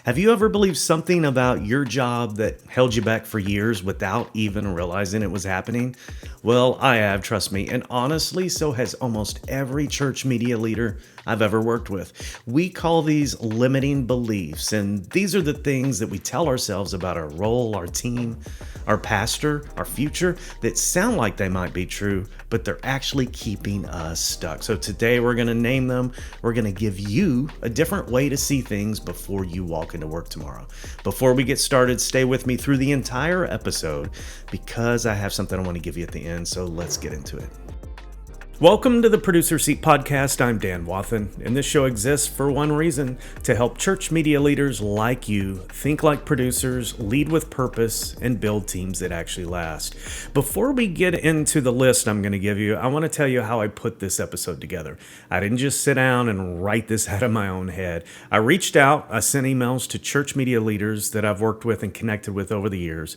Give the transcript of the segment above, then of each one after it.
Have you ever believed something about your job that held you back for years without even realizing it was happening? Well, I have, trust me, and honestly, so has almost every church media leader I've ever worked with. We call these limiting beliefs, and these are the things that we tell ourselves about our role, our team, our pastor, our future that sound like they might be true, but they're actually keeping us stuck. So today we're going to name them. We're going to give you a different way to see things before you walk into work tomorrow. Before we get started, stay with me through the entire episode because I have something I want to give you at the end. So let's get into it. Welcome to the Producer Seat Podcast. I'm Dan Wathen, and this show exists for one reason: to help church media leaders like you think like producers, lead with purpose, and build teams that actually last. Before we get into the list I'm going to give you, I want to tell you how I put this episode together. I didn't just sit down and write this out of my own head. I reached out, I sent emails to church media leaders that I've worked with and connected with over the years.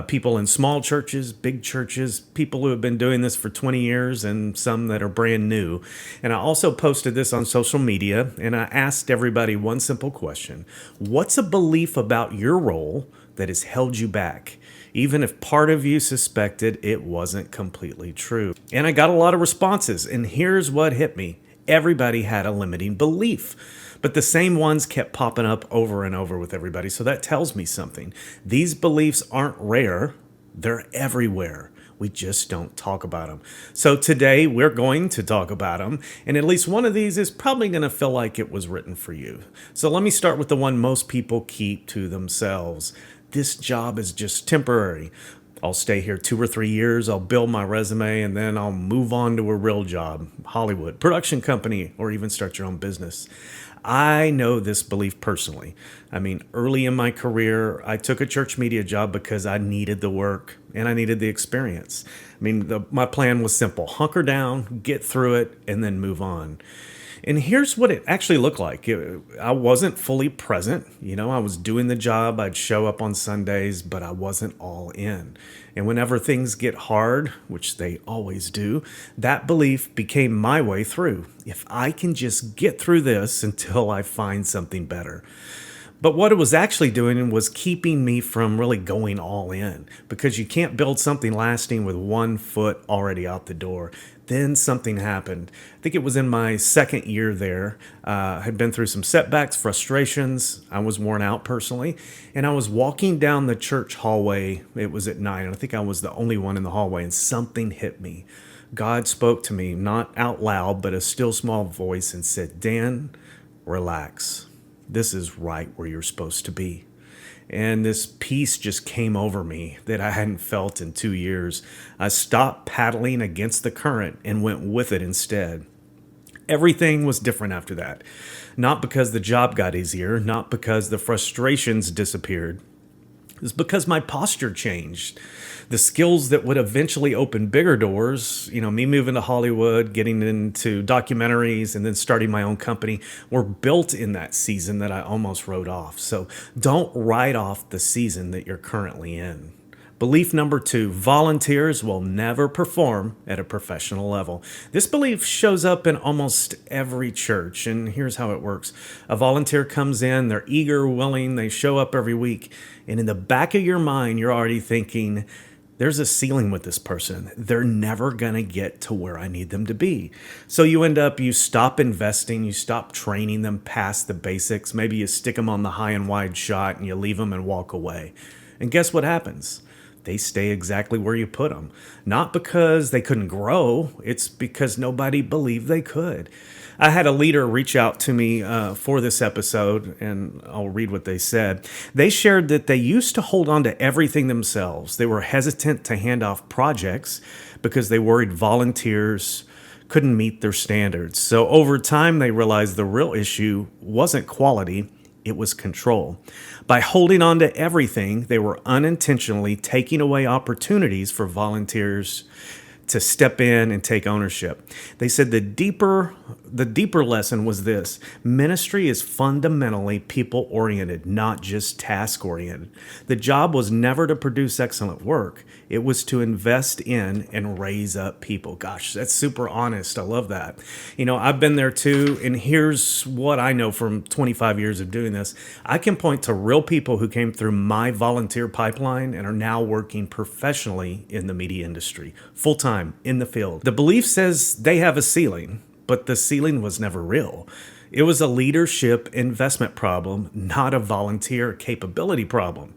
People in small churches, big churches, people who have been doing this for 20 years and some that are brand new. And I also posted this on social media, and I asked everybody one simple question: what's a belief about your role that has held you back, even if part of you suspected it wasn't completely true? And I got a lot of responses, and here's what hit me. Everybody had a limiting belief, but the same ones kept popping up over and over with everybody. So that tells me something. These beliefs aren't rare. They're everywhere. We just don't talk about them. So today we're going to talk about them, and at least one of these is probably going to feel like it was written for you. So let me start with the one most people keep to themselves. This job is just temporary. I'll stay here 2 or 3 years, I'll build my resume, and then I'll move on to a real job, Hollywood, production company, or even start your own business. I know this belief personally. I mean, early in my career, I took a church media job because I needed the work and I needed the experience. I mean, my plan was simple: hunker down, get through it, and then move on. And here's what it actually looked like. I wasn't fully present. I was doing the job. I'd show up on Sundays, but I wasn't all in. And whenever things get hard, which they always do, that belief became my way through. If I can just get through this until I find something better. But what it was actually doing was keeping me from really going all in, because you can't build something lasting with one foot already out the door. Then something happened. I think it was in my second year there. I had been through some setbacks, frustrations. I was worn out personally. And I was walking down the church hallway. It was at night, and I think I was the only one in the hallway, and something hit me. God spoke to me, not out loud, but a still small voice, and said, "Dan, relax. This is right where you're supposed to be." And this peace just came over me that I hadn't felt in 2 years. I stopped paddling against the current and went with it instead. Everything was different after that. Not because the job got easier, not because the frustrations disappeared. It's because my posture changed. The skills that would eventually open bigger doors, me moving to Hollywood, getting into documentaries, and then starting my own company, were built in that season that I almost wrote off. So don't write off the season that you're currently in. Belief number 2, volunteers will never perform at a professional level. This belief shows up in almost every church, and here's how it works. A volunteer comes in, they're eager, willing, they show up every week, and in the back of your mind, you're already thinking, there's a ceiling with this person. They're never going to get to where I need them to be. So you stop investing, you stop training them past the basics. Maybe you stick them on the high and wide shot and you leave them and walk away. And guess what happens? They stay exactly where you put them. Not because they couldn't grow, it's because nobody believed they could. I had a leader reach out to me for this episode, and I'll read what they said. They shared that they used to hold on to everything themselves. They were hesitant to hand off projects because they worried volunteers couldn't meet their standards. So over time, they realized the real issue wasn't quality, it was control. By holding on to everything, they were unintentionally taking away opportunities for volunteers to step in and take ownership. They said the deeper lesson was this: ministry is fundamentally people oriented, not just task oriented. The job was never to produce excellent work. It was to invest in and raise up people. Gosh, that's super honest. I love that. I've been there too, and here's what I know from 25 years of doing this. I can point to real people who came through my volunteer pipeline and are now working professionally in the media industry, full time in the field. The belief says they have a ceiling, but the ceiling was never real. It was a leadership investment problem, not a volunteer capability problem.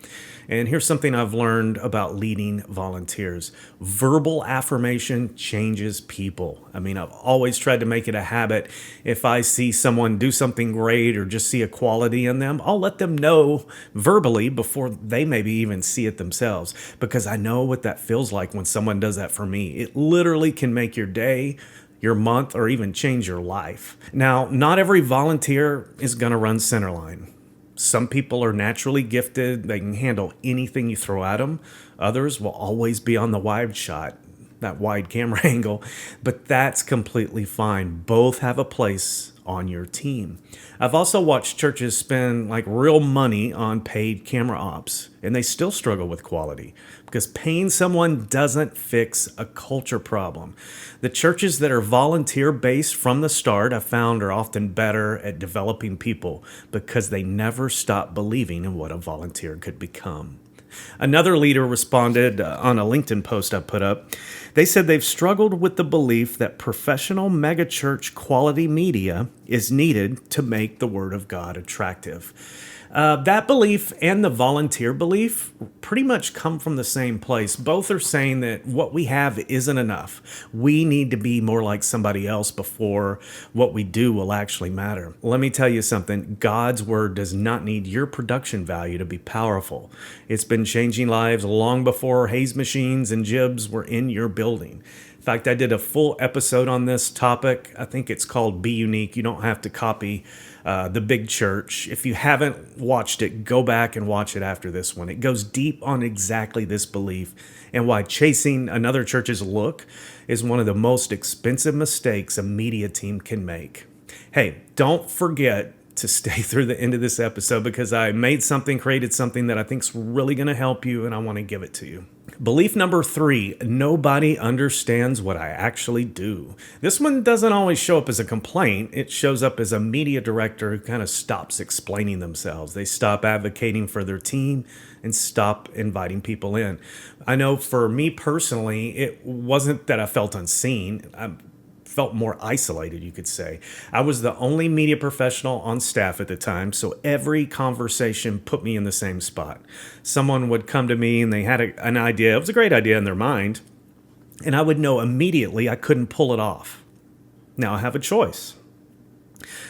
And here's something I've learned about leading volunteers. Verbal affirmation changes people. I've always tried to make it a habit. If I see someone do something great or just see a quality in them, I'll let them know verbally before they maybe even see it themselves, because I know what that feels like when someone does that for me. It literally can make your day, your month, or even change your life. Now, not every volunteer is going to run centerline. Some people are naturally gifted. They can handle anything you throw at them. Others will always be on the wide shot, that wide camera angle, but that's completely fine. Both have a place on your team. I've also watched churches spend real money on paid camera ops, and they still struggle with quality because paying someone doesn't fix a culture problem. The churches that are volunteer based from the start, I've found, are often better at developing people because they never stop believing in what a volunteer could become. Another leader responded on a LinkedIn post I put up. They said they've struggled with the belief that professional megachurch quality media is needed to make the Word of God attractive. That belief and the volunteer belief pretty much come from the same place. Both are saying that what we have isn't enough. We need to be more like somebody else before what we do will actually matter. Let me tell you something. God's Word does not need your production value to be powerful. It's been changing lives long before haze machines and jibs were in your building. In fact, I did a full episode on this topic. I think it's called Be Unique. You don't have to copy the big church. If you haven't watched it, go back and watch it after this one. It goes deep on exactly this belief and why chasing another church's look is one of the most expensive mistakes a media team can make. Hey, don't forget to stay through the end of this episode because I created something that I think is really going to help you, and I want to give it to you. Belief number 3, nobody understands what I actually do. This one doesn't always show up as a complaint. It shows up as a media director who kind of stops explaining themselves. They stop advocating for their team and stop inviting people in. I know for me personally, it wasn't that I felt unseen. I felt more isolated, you could say. I was the only media professional on staff at the time, so every conversation put me in the same spot. Someone would come to me and they had an idea. It was a great idea in their mind, and I would know immediately I couldn't pull it off. Now I have a choice.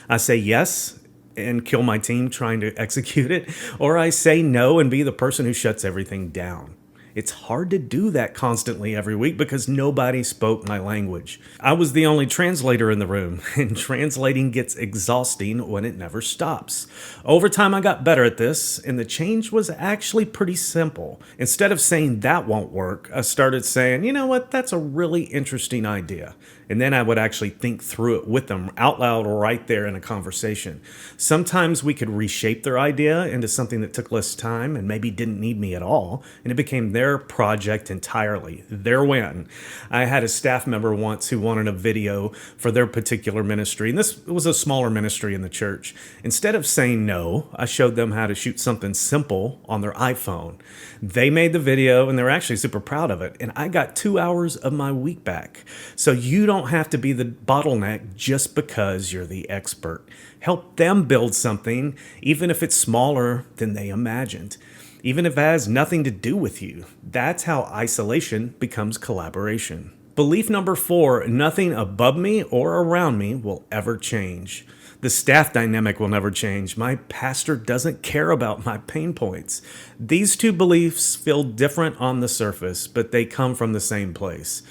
I say yes and kill my team trying to execute it, or I say no and be the person who shuts everything down. It's hard to do that constantly every week because nobody spoke my language. I was the only translator in the room, and translating gets exhausting when it never stops. Over time, I got better at this, and the change was actually pretty simple. Instead of saying that won't work, I started saying, you know what, that's a really interesting idea. And then I would actually think through it with them out loud right there in a conversation. Sometimes we could reshape their idea into something that took less time and maybe didn't need me at all, and it became their project entirely, their win. I had a staff member once who wanted a video for their particular ministry, and this was a smaller ministry in the church. Instead of saying no, I showed them how to shoot something simple on their iPhone. They made the video, and they were actually super proud of it, and I got 2 hours of my week back. So you don't have to be the bottleneck just because you're the expert. Help them build something, even if it's smaller than they imagined, even if it has nothing to do with you. That's how isolation becomes collaboration. Belief number 4, nothing above me or around me will ever change. The staff dynamic will never change. My pastor doesn't care about my pain points. These two beliefs feel different on the surface, but they come from the same place.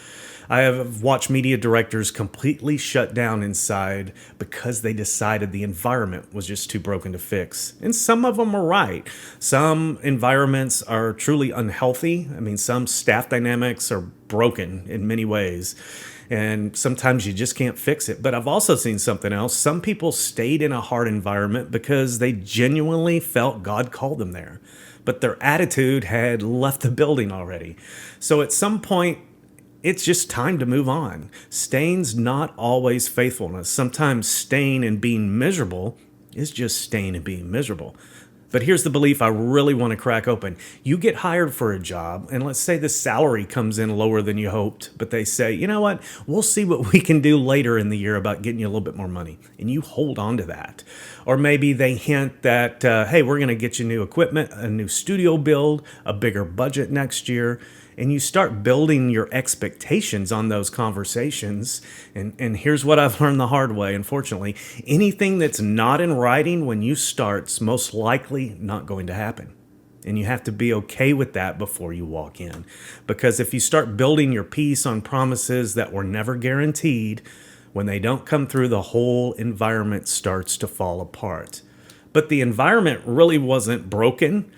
I have watched media directors completely shut down inside because they decided the environment was just too broken to fix. And some of them are right. Some environments are truly unhealthy. Some staff dynamics are broken in many ways. And sometimes you just can't fix it. But I've also seen something else. Some people stayed in a hard environment because they genuinely felt God called them there, but their attitude had left the building already. So at some point, it's just time to move on. Staying's not always faithfulness. Sometimes staying and being miserable is just staying and being miserable. But here's the belief I really want to crack open. You get hired for a job, and let's say the salary comes in lower than you hoped, but they say, you know what, we'll see what we can do later in the year about getting you a little bit more money. And you hold on to that. Or maybe they hint that, hey, we're going to get you new equipment, a new studio build, a bigger budget next year. And you start building your expectations on those conversations. And here's what I've learned the hard way, unfortunately. Anything that's not in writing when you start's most likely not going to happen. And you have to be okay with that before you walk in. Because if you start building your peace on promises that were never guaranteed, when they don't come through, the whole environment starts to fall apart. But the environment really wasn't broken.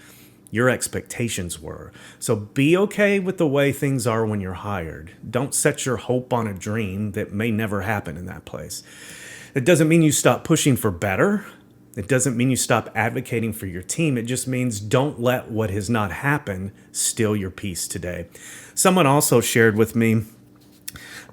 Your expectations were. So be okay with the way things are when you're hired. Don't set your hope on a dream that may never happen in that place. It doesn't mean you stop pushing for better. It doesn't mean you stop advocating for your team. It just means don't let what has not happened steal your peace today. Someone also shared with me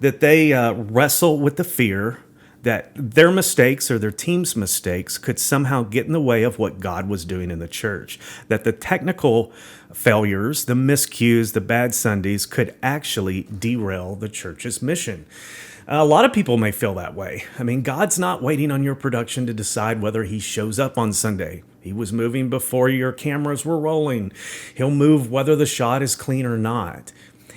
that they wrestle with the fear that their mistakes or their team's mistakes could somehow get in the way of what God was doing in the church. That the technical failures, the miscues, the bad Sundays could actually derail the church's mission. A lot of people may feel that way. I mean, God's not waiting on your production to decide whether he shows up on Sunday. He was moving before your cameras were rolling. He'll move whether the shot is clean or not.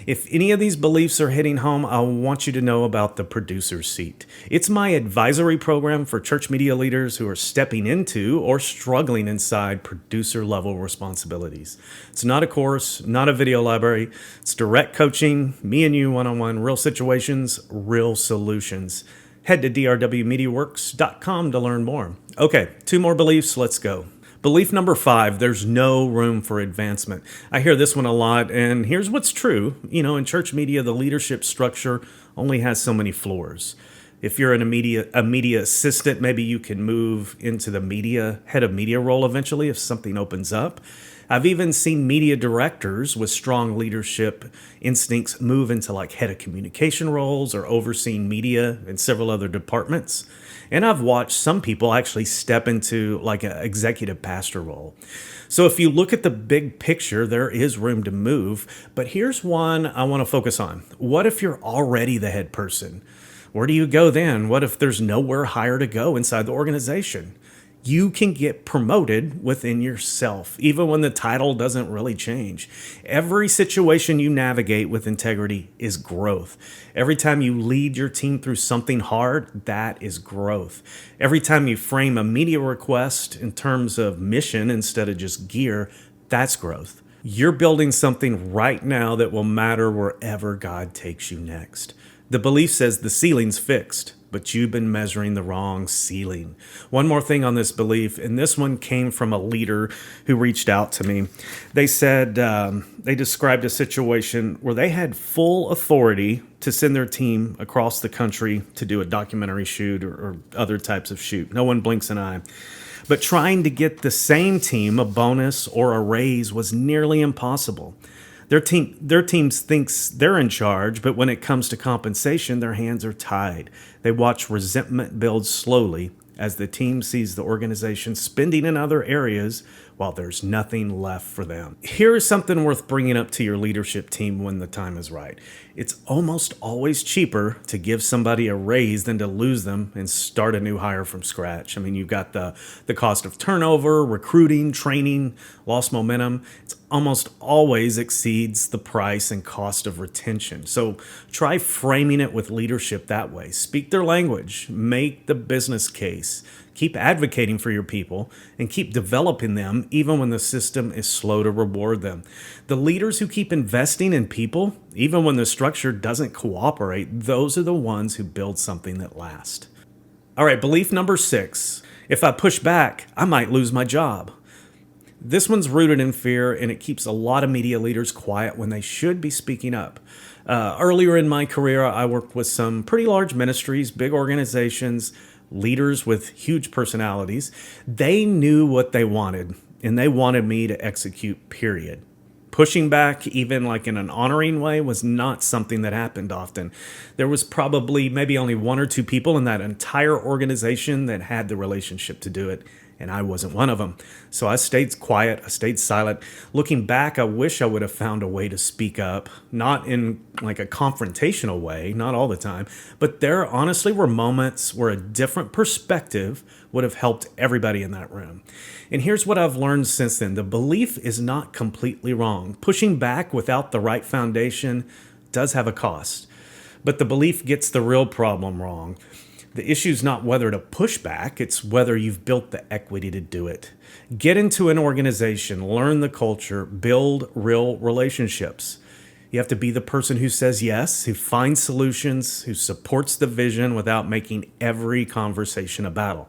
If any of these beliefs are hitting home, I want you to know about the producer's seat. It's my advisory program for church media leaders who are stepping into or struggling inside producer-level responsibilities. It's not a course, not a video library. It's direct coaching, me and you one-on-one, real situations, real solutions. Head to drwmediaworks.com to learn more. Okay, 2 more beliefs, let's go. Belief number 5, there's no room for advancement. I hear this one a lot, and here's what's true. You know, in church media, the leadership structure only has so many floors. If you're a media assistant, maybe you can move into the head of media role eventually if something opens up. I've even seen media directors with strong leadership instincts move into like head of communication roles or overseeing media in several other departments. And I've watched some people actually step into like an executive pastor role. So if you look at the big picture, there is room to move. But here's one I want to focus on. What if you're already the head person? Where do you go then? What if there's nowhere higher to go inside the organization? You can get promoted within yourself, even when the title doesn't really change. Every situation you navigate with integrity is growth. Every time you lead your team through something hard, that is growth. Every time you frame a media request in terms of mission instead of just gear, that's growth. You're building something right now that will matter wherever God takes you next. The belief says the ceiling's fixed, but you've been measuring the wrong ceiling. One more thing on this belief, and this one came from a leader who reached out to me. They said they described a situation where they had full authority to send their team across the country to do a documentary shoot or other types of shoot. No one blinks an eye. But trying to get the same team a bonus or a raise was nearly impossible. Their team thinks they're in charge, but when it comes to compensation, their hands are tied. They watch resentment build slowly as the team sees the organization spending in other areas while there's nothing left for them. Here is something worth bringing up to your leadership team when the time is right. It's almost always cheaper to give somebody a raise than to lose them and start a new hire from scratch. I mean, you've got the cost of turnover, recruiting, training, lost momentum. It almost always exceeds the price and cost of retention. So try framing it with leadership that way. Speak their language, make the business case. Keep advocating for your people and keep developing them even when the system is slow to reward them. The leaders who keep investing in people, even when the structure doesn't cooperate, those are the ones who build something that lasts. All right, belief number 6. If I push back, I might lose my job. This one's rooted in fear, and it keeps a lot of media leaders quiet when they should be speaking up. Earlier in my career, I worked with some pretty large ministries, big organizations, leaders with huge personalities. They knew what they wanted, and they wanted me to execute, period. Pushing back, even like in an honoring way, was not something that happened often. There was probably maybe only one or two people in that entire organization that had the relationship to do it, and I wasn't one of them. So I stayed quiet, I stayed silent. Looking back, I wish I would have found a way to speak up, not in like a confrontational way, not all the time, but there honestly were moments where a different perspective would have helped everybody in that room. And here's what I've learned since then. The belief is not completely wrong. Pushing back without the right foundation does have a cost, but the belief gets the real problem wrong. The issue is not whether to push back, it's whether you've built the equity to do it. Get into an organization, learn the culture, build real relationships. You have to be the person who says yes, who finds solutions, who supports the vision without making every conversation a battle.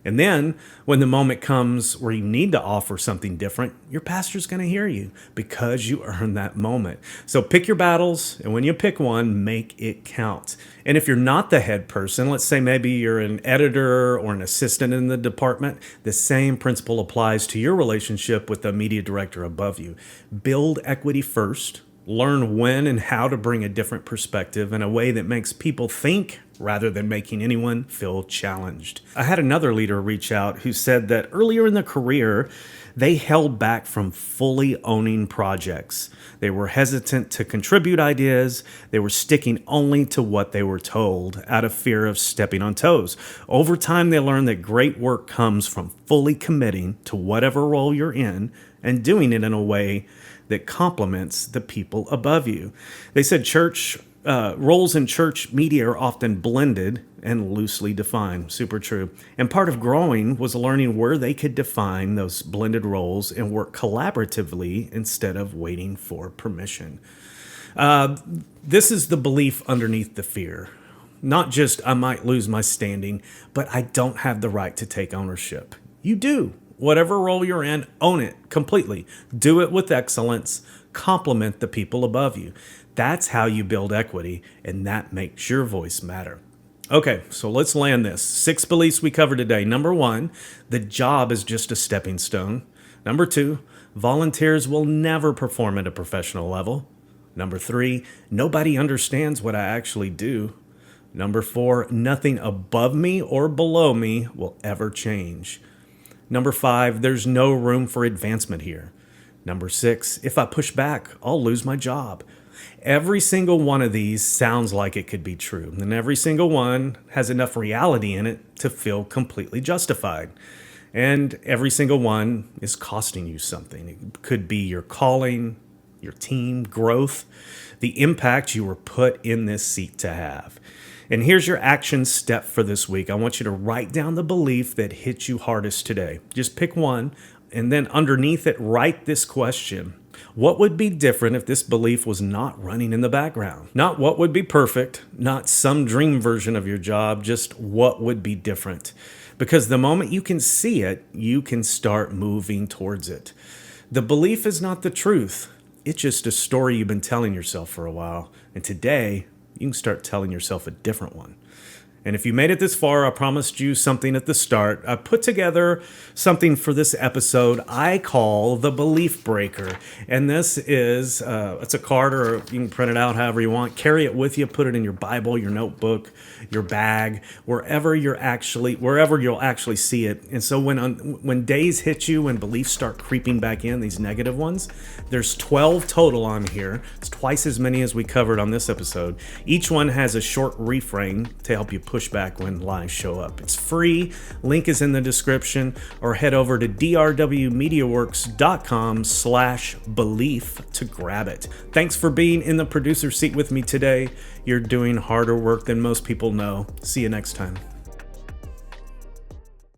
And then when the moment comes where you need to offer something different, your pastor's going to hear you because you earned that moment. So pick your battles, and when you pick one, make it count. And if you're not the head person, let's say maybe you're an editor or an assistant in the department, the same principle applies to your relationship with the media director above you. Build equity first. Learn when and how to bring a different perspective in a way that makes people think rather than making anyone feel challenged. I had another leader reach out who said that earlier in their career, they held back from fully owning projects. They were hesitant to contribute ideas. They were sticking only to what they were told out of fear of stepping on toes. Over time, they learned that great work comes from fully committing to whatever role you're in and doing it in a way that complements the people above you. They said roles in church media are often blended and loosely defined. Super true. And part of growing was learning where they could define those blended roles and work collaboratively instead of waiting for permission. This is the belief underneath the fear. Not just I might lose my standing, but I don't have the right to take ownership. You do. Whatever role you're in, own it completely. Do it with excellence. Complement the people above you. That's how you build equity, and that makes your voice matter. Okay, so let's land this. 6 beliefs we covered today. Number 1, the job is just a stepping stone. Number 2, volunteers will never perform at a professional level. Number 3, nobody understands what I actually do. Number 4, nothing above me or below me will ever change. Number 5, there's no room for advancement here. Number 6, if I push back, I'll lose my job. Every single one of these sounds like it could be true, and every single one has enough reality in it to feel completely justified. And every single one is costing you something. It could be your calling, your team, growth, the impact you were put in this seat to have. And here's your action step for this week. I want you to write down the belief that hit you hardest today. Just pick one, and then underneath it, write this question. What would be different if this belief was not running in the background? Not what would be perfect, not some dream version of your job, just what would be different. Because the moment you can see it, you can start moving towards it. The belief is not the truth. It's just a story you've been telling yourself for a while. And today, you can start telling yourself a different one. And if you made it this far, I promised you something at the start. I put together something for this episode I call the Belief Breaker. And this is, it's a card, or you can print it out however you want. Carry it with you, put it in your Bible, your notebook, your bag, wherever you'll actually see it. And so when days hit you, when beliefs start creeping back in, these negative ones, there's 12 total on here. It's twice as many as we covered on this episode. Each one has a short reframe to help you push back when lies show up. It's free. Link is in the description, or head over to drwmediaworks.com/belief to grab it. Thanks for being in the producer seat with me today. You're doing harder work than most people know. See you next time.